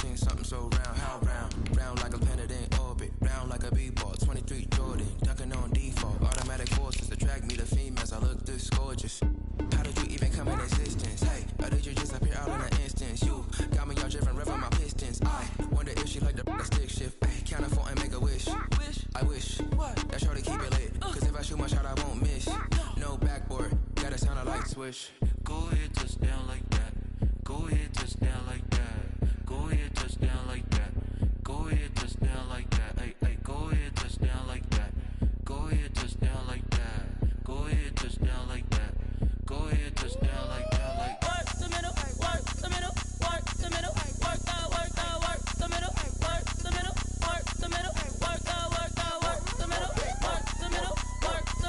seen something so round, how round? Round like a planet in orbit, round like a b-ball, 23 Jordan, dunking on default. Automatic forces attract me to females, I look this gorgeous. How did you even come in existence? Hey, or did you just appear out in an instance? You got me all driven, revving my pistons. I wonder if she like the stick shift. Hey, count it 4 and make a wish. I wish that shorty keep it lit. Cause if I shoot my shot, I won't miss. No backboard, gotta sound a light switch. Go ahead, touch down like that. Go ahead, touch down like that. Go ahead, touch down like that. Go ahead, touch down like that. Hey, hey, go ahead, touch down like that. Go ahead, touch down like that. Go ahead, touch down like that. Go ahead, touch down like that. Like work the middle, work the middle, work the middle, work the middle, work the middle, work the middle, work the middle, work the middle, work the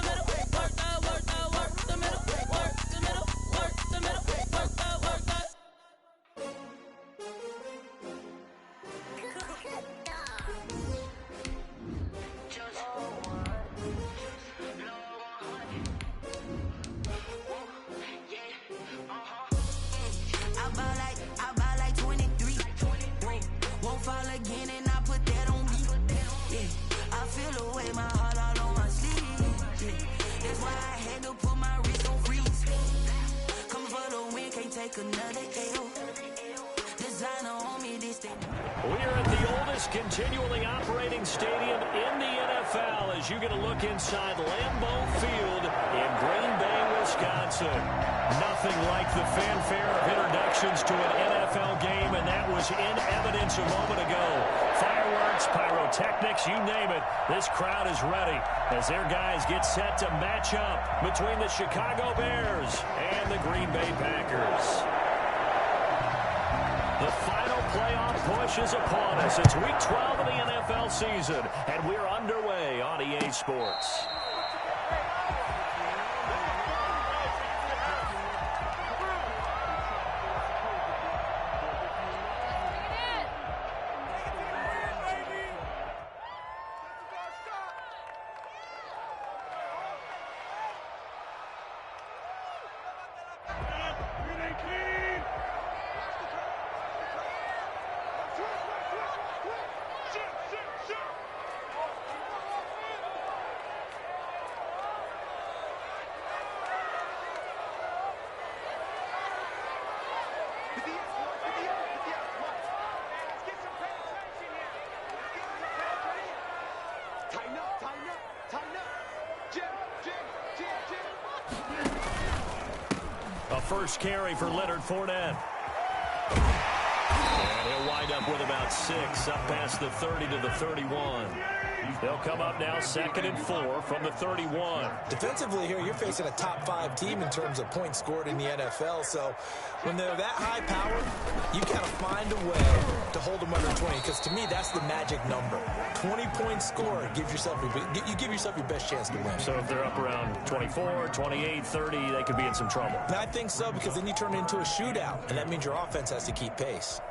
middle, work the middle, work the middle, work the middle, work the middle, work the. I buy like 23. Won't fall again and I put that on me. Yeah, I feel away my heart all on my sleeve. Yeah, that's why I had to put my wrist on freeze. Come for the win, can't take another L. Designer on me, this thing. We are at the oldest continually operating stadium in the NFL as you get a look inside Lambeau Field in Green Bay, Wisconsin. Nothing like the fanfare of introductions to an NFL game, and that was in evidence a moment ago. Fireworks, pyrotechnics, you name it. This crowd is ready as their guys get set to match up between the Chicago Bears and the Green Bay Packers. The final playoff push is upon us. It's Week 12 of the NFL season, and we're underway on EA Sports. A first carry for Leonard Fournette. And he'll wind up with about 6, up past the 30 to the 31. They'll come up now 2nd and 4 from the 31. Defensively here, you're facing a top 5 team in terms of points scored in the NFL. So when they're that high powered, you've got to find a way to hold them under 20. Because to me, that's the magic number. 20 points scored, you give yourself your best chance to win. So if they're up around 24, 28, 30, they could be in some trouble. And I think so, because then you turn it into a shootout, and that means your offense has to keep pace.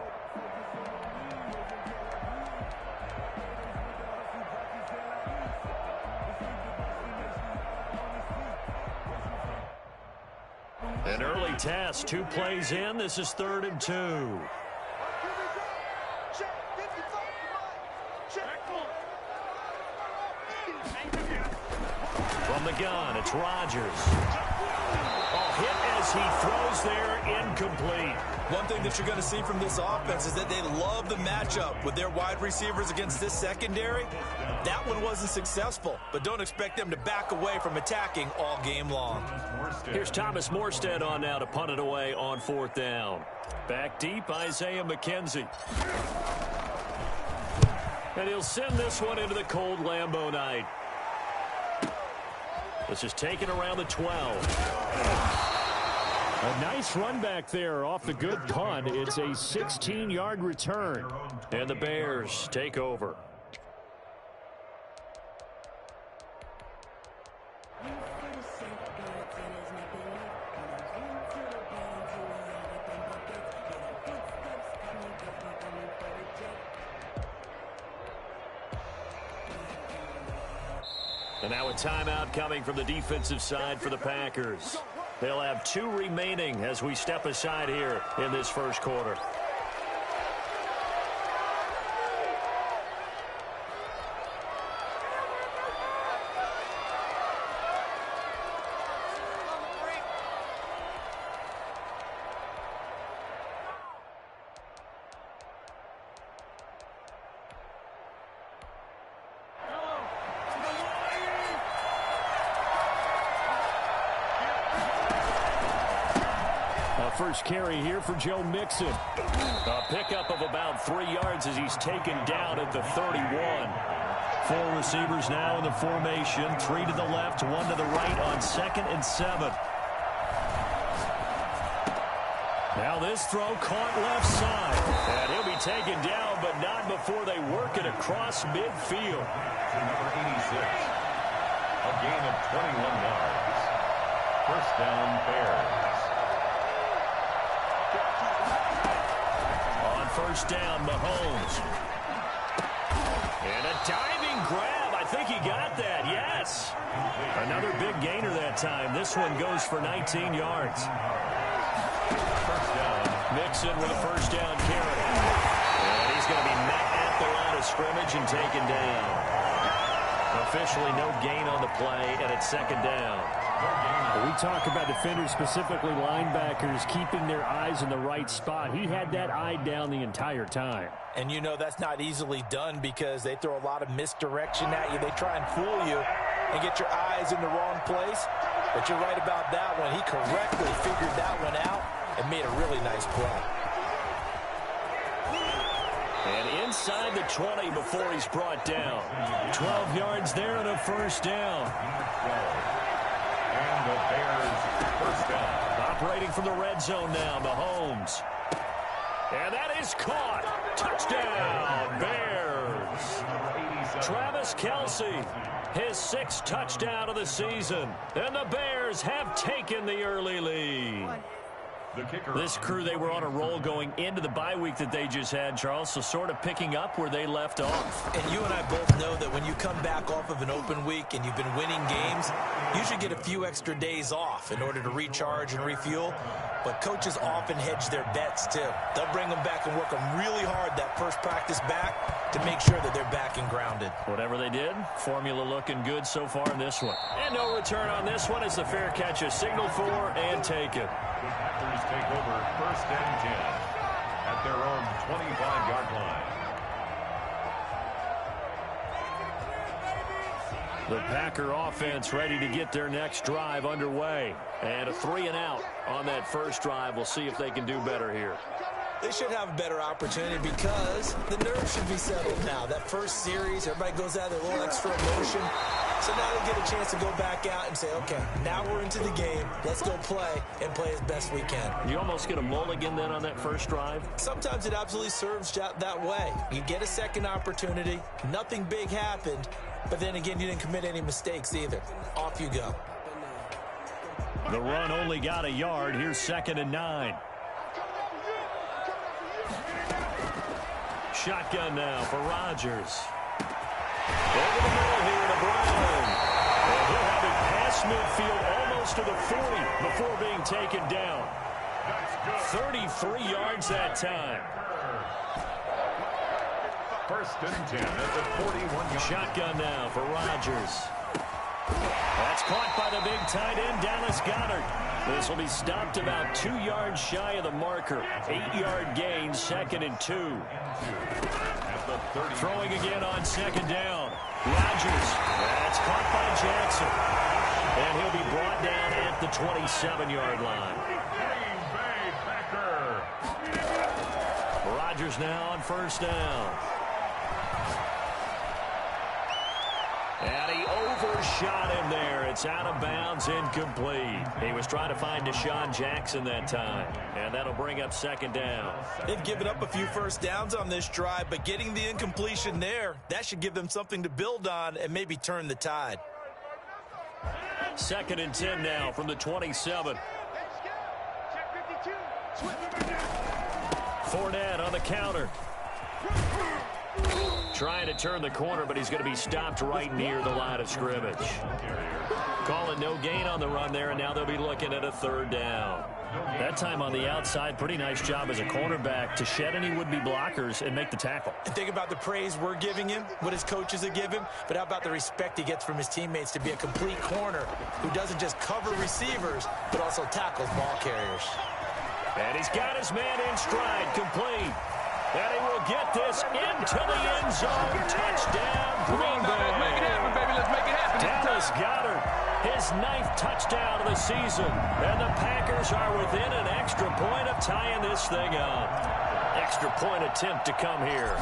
An early test, 2 plays in. This is 3rd and 2. From the gun, it's Rodgers. Hit as he throws there, incomplete. One thing that you're going to see from this offense is that they love the matchup with their wide receivers against this secondary. That one wasn't successful, but don't expect them to back away from attacking all game long. Here's Thomas Morstead on now to punt it away on 4th down. Back deep, Isaiah McKenzie. And he'll send this one into the cold Lambeau night. This is taken around the 12. A nice run back there off the good punt. It's a 16-yard return. And the Bears take over. And now a timeout coming from the defensive side for the Packers. They'll have 2 remaining as we step aside here in this first quarter. first carry here for Joe Mixon. A pickup of about 3 yards as he's taken down at the 31. 4 receivers now in the formation. 3 to the left, 1 to the right on 2nd and 7. Now this throw caught left side. And he'll be taken down, but not before they work it across midfield. Number 86. A gain of 21 yards. First down, Bears. On first down, Mahomes. And a diving grab. I think he got that, yes. Another big gainer that time. This one goes for 19 yards. First down. Mixon with a first down carry. And he's going to be met at the line of scrimmage and taken down. Officially no gain on the play, and it's 2nd down. We talk about defenders, specifically linebackers, keeping their eyes in the right spot. He had that eye down the entire time. And you know that's not easily done because they throw a lot of misdirection at you. They try and fool you and get your eyes in the wrong place. But you're right about that one. He correctly figured that one out and made a really nice play. And inside the 20 before he's brought down. 12 yards there and a first down. And the Bears first down. Operating from the red zone now, Mahomes. And that is caught. Touchdown, Bears. Travis Kelce, his 6th touchdown of the season. And the Bears have taken the early lead. This crew, they were on a roll going into the bye week that they just had, Charles, so sort of picking up where they left off. And you and I both know that when you come back off of an open week and you've been winning games, you should get a few extra days off in order to recharge and refuel. But coaches often hedge their bets, too. They'll bring them back and work them really hard that first practice back to make sure that they're back and grounded. Whatever they did, formula looking good so far in this one. And no return on this one as the fair catch is signaled for and taken. The Packers take over 1st and 10 at their own 25-yard line. The Packer offense ready to get their next drive underway. And a 3-and-out on that first drive. We'll see if they can do better here. They should have a better opportunity because the nerves should be settled now. That first series, everybody goes out with a little extra emotion. So now they get a chance to go back out and say, okay, now we're into the game. Let's go play and play as best we can. You almost get a mulligan then on that first drive? Sometimes it absolutely serves that way. You get a second opportunity. Nothing big happened. But then again, you didn't commit any mistakes either. Off you go. The run only got a yard. Here's 2nd and 9. Shotgun now for Rodgers. Over the middle here to Brown. And he'll have it past midfield almost to the 40 before being taken down. 33 yards that time. 1st and 10 at the 41-yard. Shotgun now for Rodgers. That's caught by the big tight end, Dallas Goedert. This will be stopped about 2 yards shy of the marker. 8-yard gain, 2nd and 2. Throwing again on 2nd down. Rodgers. That's caught by Jackson. And he'll be brought down at the 27-yard line. Rodgers now on first down. And he overshot him there. It's out of bounds, incomplete. He was trying to find Deshaun Jackson that time. And that'll bring up 2nd down. They've given up a few first downs on this drive, but getting the incompletion there, that should give them something to build on and maybe turn the tide. 2nd and 10 now from the 27. Fournette on the counter. Trying to turn the corner, but he's going to be stopped right near the line of scrimmage. Calling no gain on the run there, and now they'll be looking at a 3rd down. That time on the outside, pretty nice job as a cornerback to shed any would-be blockers and make the tackle. And think about the praise we're giving him, what his coaches have given him, but how about the respect he gets from his teammates to be a complete corner who doesn't just cover receivers, but also tackles ball carriers. And he's got his man in stride, complete. And he will get this into the end zone. Touchdown, Green Bay. Let's make it happen, baby. Let's make it happen. Dallas Goedert, his 9th touchdown of the season. And the Packers are within an extra point of tying this thing up. Extra point attempt to come here.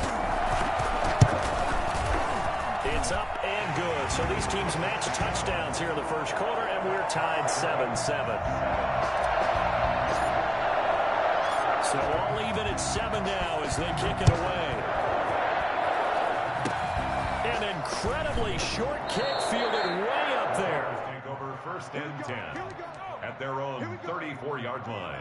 It's up and good. So these teams match touchdowns here in the first quarter, and we're tied 7-7. So all even at 7 now as they kick it away. An incredibly short kick fielded way up there. Take over 1st and 10 at their own 34-yard line.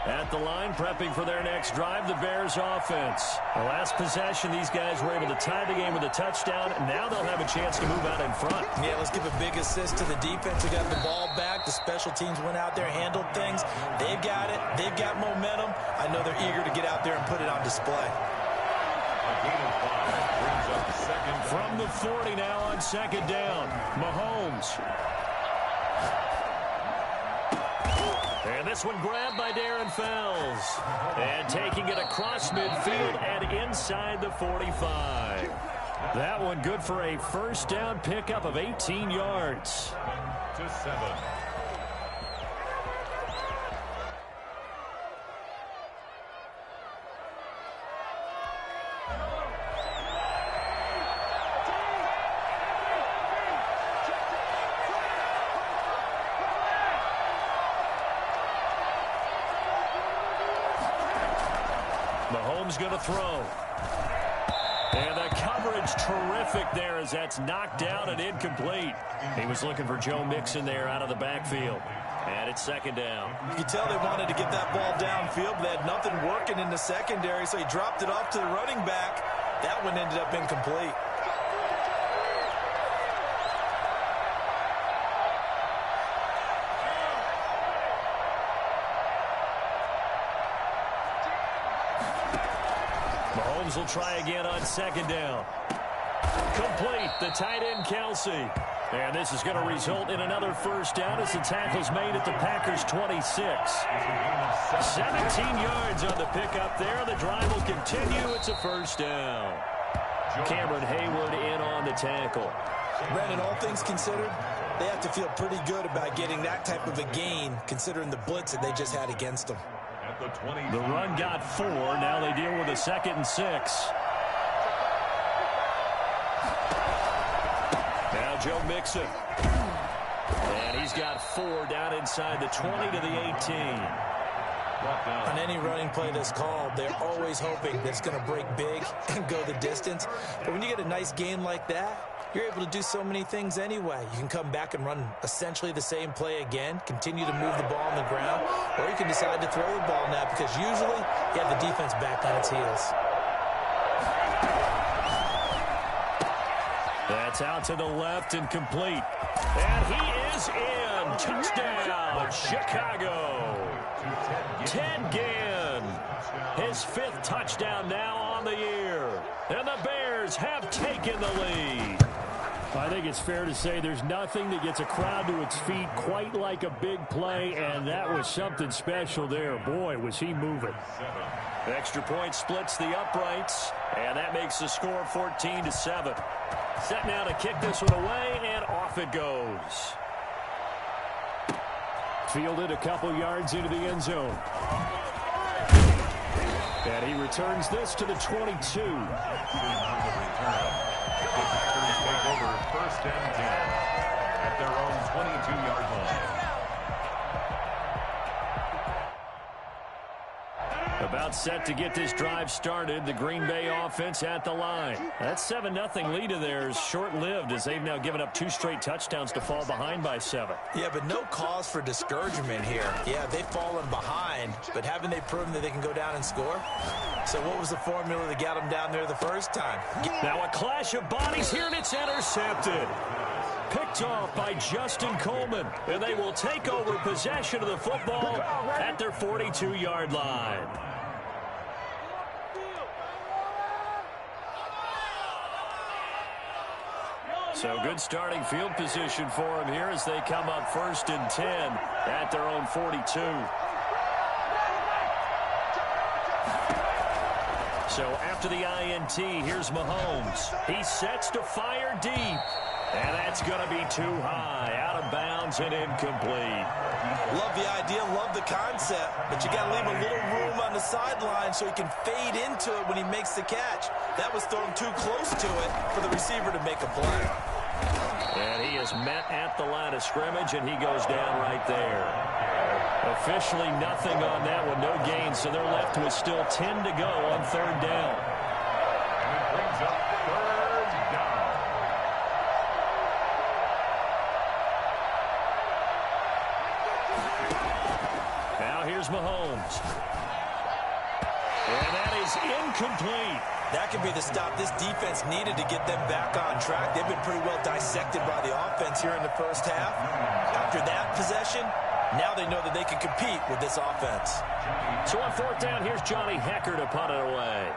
At the line, prepping for their next drive, the Bears offense. The last possession, these guys were able to tie the game with a touchdown. Now they'll have a chance to move out in front. Yeah, let's give a big assist to the defense who got the ball back. The special teams went out there, handled things. They've got it. They've got momentum. I know they're eager to get out there and put it on display. From the 40 now on 2nd down, Mahomes. And this one grabbed by Darren Fells. And taking it across midfield and inside the 45. That one good for a 1st down pickup of 18 yards. 7-7. Mahomes going to throw. And the coverage terrific there as that's knocked down and incomplete. He was looking for Joe Mixon there out of the backfield. And it's 2nd down. You can tell they wanted to get that ball downfield, but they had nothing working in the secondary, so he dropped it off to the running back. That one ended up incomplete. Mahomes will try again on 2nd down. Complete, the tight end Kelsey. And this is going to result in another 1st down as the tackle's made at the Packers' 26. 17 yards on the pickup there. The drive will continue. It's a 1st down. Cameron Hayward in on the tackle. Brandon, all things considered, they have to feel pretty good about getting that type of a gain considering the blitz that they just had against them. The run got 4. Now they deal with a 2nd and 6. Now Joe Mixon. And he's got 4 down inside the 20 to the 18. On any running play that's called, they're always hoping that it's going to break big and go the distance. But when you get a nice gain like that, you're able to do so many things anyway. You can come back and run essentially the same play again, continue to move the ball on the ground, or you can decide to throw the ball now because usually you have the defense back on its heels. That's out to the left and complete. And he is in. Touchdown, Chicago. Ted Ginn. His 5th touchdown now on the year. And the Bears have taken the lead. I think it's fair to say there's nothing that gets a crowd to its feet quite like a big play, and that was something special there. Boy, was he moving. Extra point splits the uprights, and that makes the score 14-7. Set now to kick this one away, and off it goes. Fielded a couple yards into the end zone. And he returns this to the 22. Take over 1st and 10 at their own 22-yard line. About set to get this drive started. The Green Bay offense at the line. That 7-0 lead of theirs short-lived as they've now given up 2 straight touchdowns to fall behind by 7. Yeah, but no cause for discouragement here. Yeah, they've fallen behind, but haven't they proven that they can go down and score? So what was the formula that got them down there the first time? Now a clash of bodies here, and it's intercepted. Picked off by Justin Coleman, and they will take over possession of the football at their 42-yard line. So good starting field position for him here as they come up 1st and 10 at their own 42. So after the INT, here's Mahomes. He sets to fire deep. And that's going to be too high, out of bounds and incomplete. Love the idea, love the concept, but you got to leave a little room on the sideline so he can fade into it when he makes the catch. That was thrown too close to it for the receiver to make a play. And he is met at the line of scrimmage, and he goes down right there. Officially nothing on that one, no gain, so they're left with still 10 to go on 3rd down. And it brings up 3rd down. Now here's Mahomes. And that is incomplete. That could be the stop this defense needed to get them back on track. They've been pretty well dissected by the offense here in the first half. After that possession, now they know that they can compete with this offense. So on 4th down, here's Johnny Hecker to punt it away.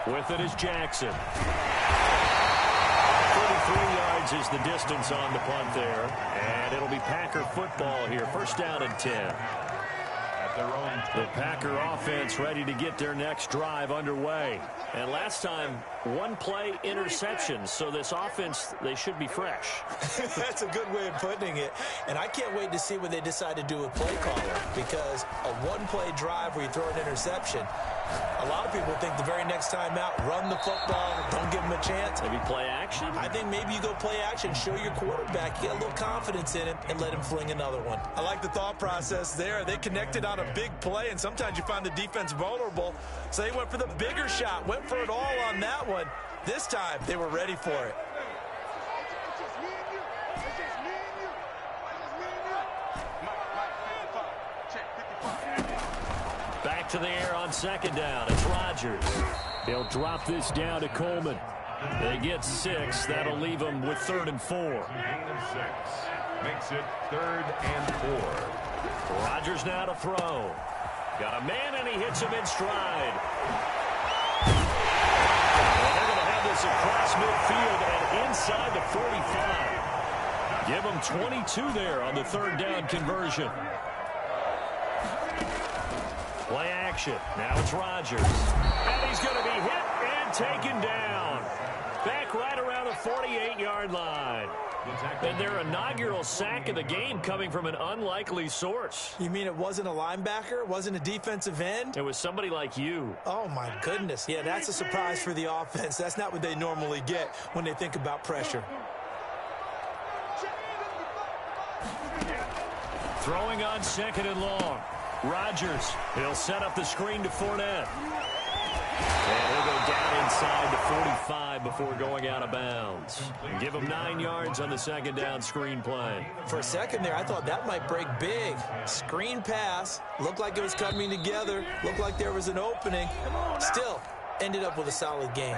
With it is Jackson. 33 yards is the distance on the punt there. And it'll be Packer football here. 1st down and 10. At their own The Packer offense ready to get their next drive underway. And last time, 1-play interception. So this offense, they should be fresh. That's a good way of putting it. And I can't wait to see what they decide to do with play caller, because a 1-play drive where you throw an interception, a lot of people think the very next time out, run the football, don't give them a chance. Maybe play action? I think maybe you go play action, show your quarterback, get a little confidence in him, and let him fling another one. I like the thought process there. They connected on a big play, and sometimes you find the defense vulnerable. So they went for the bigger shot, went for it all on that one. This time, they were ready for it. Back to the air on 2nd down. It's Rodgers. He'll drop this down to Coleman. They get 6. That'll leave them with 3rd and 4. gain of 6. Makes it 3rd and 4. Rodgers now to throw. Got a man, and he hits him in stride. And they're going to have this across midfield and inside the 45. Give them 22 there on the 3rd down conversion. Play action. Now it's Rodgers. And he's going to be hit and taken down. Back right around the 48-yard line. And their inaugural sack of the game coming from an unlikely source. You mean it wasn't a linebacker? It wasn't a defensive end? It was somebody like you. Oh, my goodness. Yeah, that's a surprise for the offense. That's not what they normally get when they think about pressure. Throwing on 2nd and long. Rodgers, he'll set up the screen to Fournette. And he'll go down inside the 45 before going out of bounds. Give him 9 yards on the 2nd down screen play. For a second there, I thought that might break big. Screen pass, looked like it was coming together, looked like there was an opening. Still, ended up with a solid gain.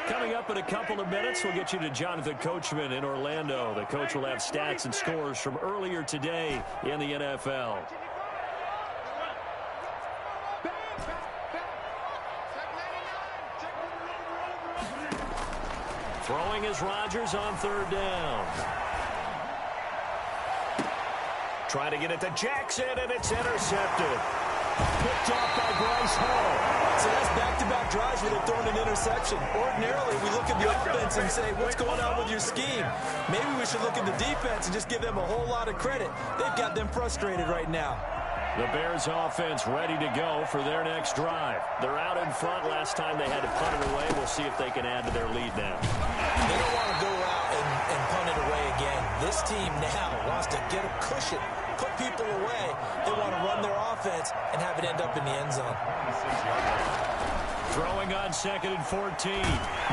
Coming up in a couple of minutes, we'll get you to Jonathan Coachman in Orlando. The coach will have stats and scores from earlier today in the NFL. Throwing is Rodgers on 3rd down. Trying to get it to Jackson, and it's intercepted. Picked off by Bryce Hall. So that's back-to-back drives where they're throwing an interception. Ordinarily, we look at the offense and say, what's going on with your scheme? Maybe we should look at the defense and just give them a whole lot of credit. They've got them frustrated right now. The Bears offense ready to go for their next drive. They're out in front. Last time they had to punt it away. We'll see if they can add to their lead now. They don't want to go out and punt it away again. This team now wants to get a cushion, put people away. They want to run their offense and have it end up in the end zone. Throwing on 2nd and 14.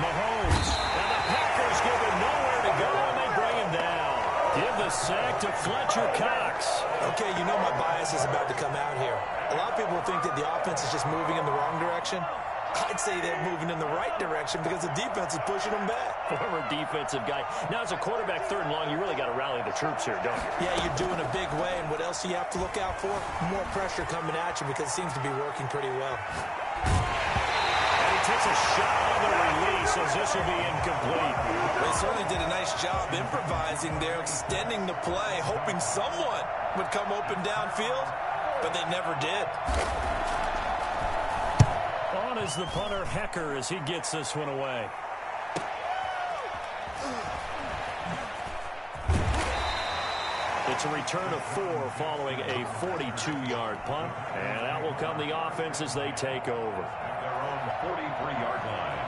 Mahomes. And the Packers give him nowhere to go, and they bring him down. Give the sack to Fletcher Cox. Okay, you know my bias is about to come out here. A lot of people think that the offense is just moving in the wrong direction. I'd say they're moving in the right direction because the defense is pushing them back. Former defensive guy. Now, as a quarterback, 3rd and long, you really got to rally the troops here, don't you? Yeah, you're doing a big way, and what else do you have to look out for? More pressure coming at you because it seems to be working pretty well. And he takes a shot on the release as this will be incomplete. They certainly did a nice job improvising there, extending the play, hoping someone would come open downfield, but they never did. On is the punter, Hecker, as he gets this one away. It's a return of 4 following a 42-yard punt. And out will come the offense as they take over. At their own 43-yard line.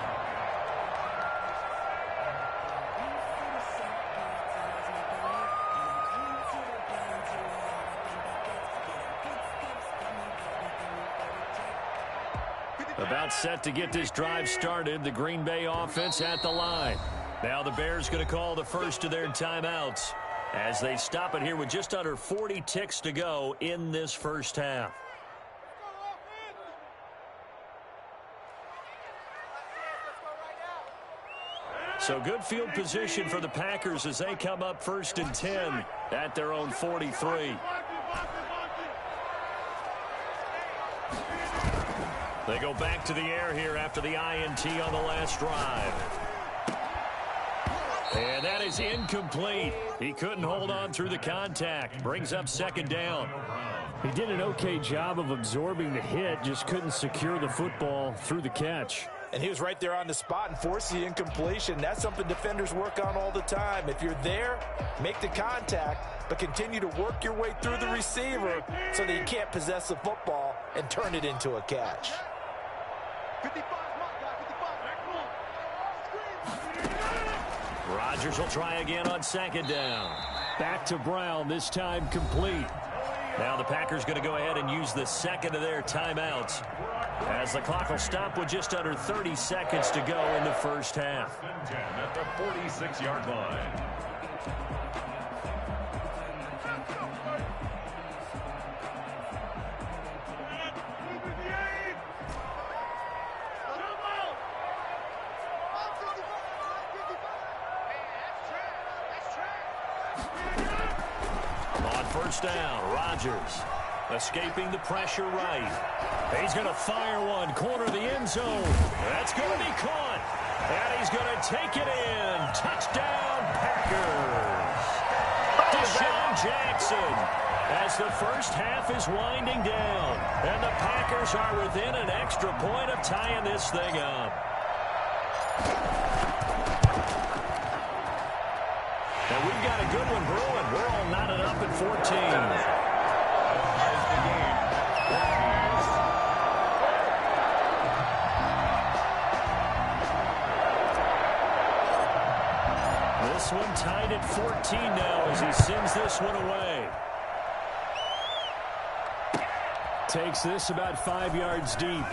About set to get this drive started. The Green Bay offense at the line. Now the Bears going to call the first of their timeouts as they stop it here with just under 40 ticks to go in this first half. So good field position for the Packers as they come up 1st and 10 at their own 43. They go back to the air here after the INT on the last drive. And that is incomplete. He couldn't hold on through the contact. Brings up 2nd down. He did an okay job of absorbing the hit, just couldn't secure the football through the catch. And he was right there on the spot and forced the incompletion. That's something defenders work on all the time. If you're there, make the contact, but continue to work your way through the receiver so that you can't possess the football and turn it into a catch. Rodgers will try again on 2nd down. Back to Brown, this time complete. Now the Packers going to go ahead and use the 2nd of their timeouts as the clock will stop with just under 30 seconds to go in the first half. 10 at the 46-yard line. Down, Rodgers escaping the pressure right. He's going to fire one, corner of the end zone. That's going to be caught. And he's going to take it in. Touchdown, Packers. Deshaun Jackson as the first half is winding down. And the Packers are within an extra point of tying this thing up. And we've got a good one brewing. We're all knotted up at 14. This one tied at 14 now as he sends this one away. Takes this about 5 yards deep.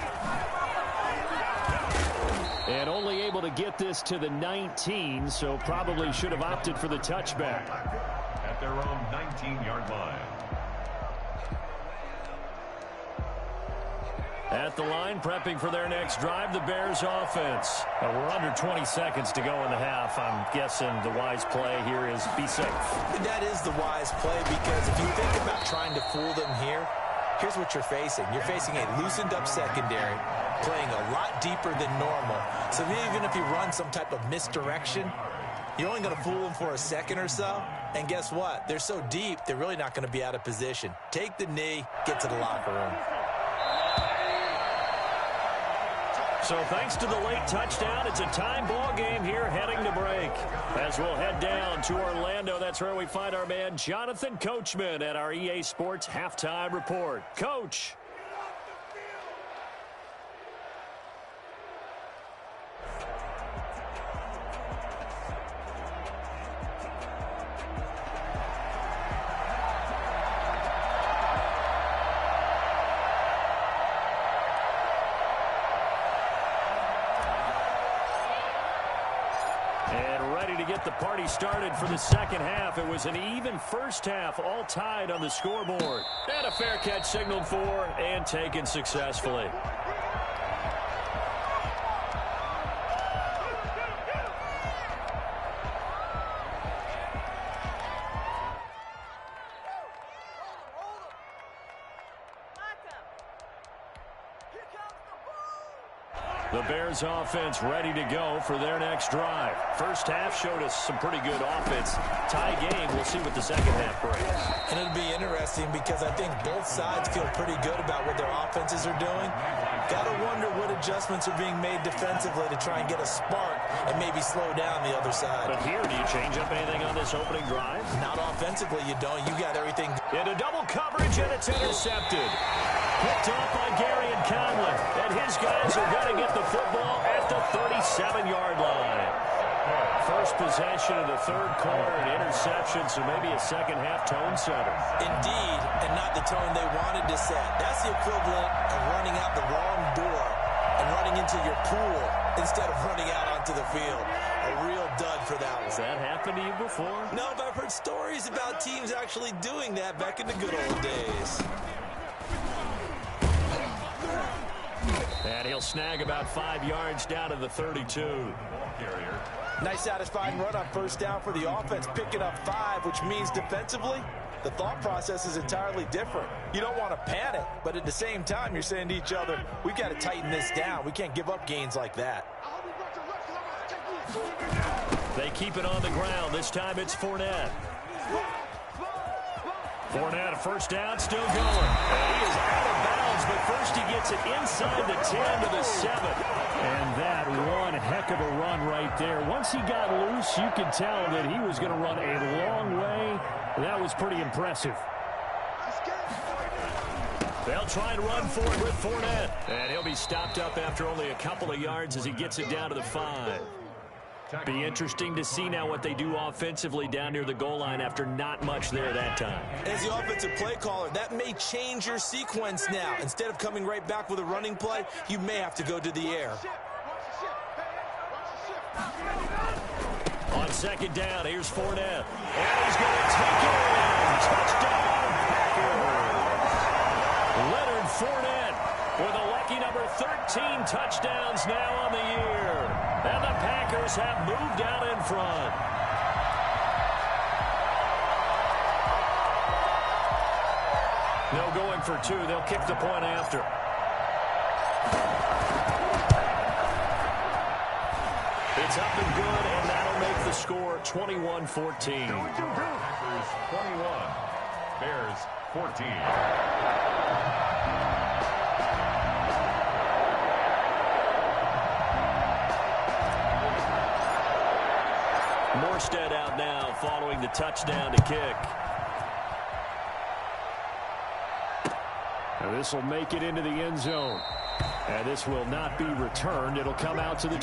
And only able to get this to the 19, so probably should have opted for the touchback. At their own 19-yard line. At the line, prepping for their next drive, the Bears offense. Now we're under 20 seconds to go in the half. I'm guessing the wise play here is be safe. That is the wise play because if you think about trying to fool them here, here's what you're facing. You're facing a loosened up secondary, playing a lot deeper than normal. So even if you run some type of misdirection, you're only going to fool them for a second or so. And guess what? They're so deep, they're really not going to be out of position. Take the knee, get to the locker room. So thanks to the late touchdown, it's a time ball game here heading to break. As we'll head down to Orlando, that's where we find our man Jonathan Coachman at our EA Sports Halftime Report. Coach. And ready to get the party started for the second half. It was an even first half, all tied on the scoreboard. And a fair catch signaled for and taken successfully. The Bears offense ready to go for their next drive. First half showed us some pretty good offense. Tie game, we'll see what the second half brings. And it'll be interesting because I think both sides feel pretty good about what their offenses are doing. Got to wonder what adjustments are being made defensively to try and get a spark and maybe slow down the other side. But here, do you change up anything on this opening drive? Not offensively, you don't. You got everything. Into double coverage, and it's intercepted. Picked off by Gary and Conlon. And his guys are going to get the football at the 37-yard line. First possession of the third quarter, an interception, so maybe a second-half tone setter. Indeed, and not the tone they wanted to set. That's the equivalent of running out the wrong door and running into your pool instead of running out onto the field. A real dud for that one. Has that happened to you before? No, but I've heard stories about teams actually doing that back in the good old days. And he'll snag about 5 yards down to the 32. Nice satisfying run on first down for the offense, picking up 5, which means defensively, the thought process is entirely different. You don't want to panic, but at the same time, you're saying to each other, we've got to tighten this down. We can't give up gains like that. They keep it on the ground. This time it's Fournette. Fournette, a first down, still going. And he is out of bounds, but first he gets it inside the 10 to the 7. And that one heck of a run right there. Once he got loose, you could tell that he was going to run a long way. That was pretty impressive. They'll try and run for it with Fournette. And he'll be stopped up after only a couple of yards as he gets it down to the 5. Be interesting to see now what they do offensively down near the goal line after not much there that time. As the offensive play caller, that may change your sequence now. Instead of coming right back with a running play, you may have to go to the air. On second down, here's Fournette. And he's going to take it in. Touchdown, Packers. Leonard Fournette with a lucky number 13 touchdowns now on the year. And the Packers have moved out in front. No going for 2. They'll kick the point after. It's up and good, and that'll make the score 21-14. Packers 21, Bears 14. Morstead out now following the touchdown to kick. Now this will make it into the end zone. And this will not be returned. It'll come out to the...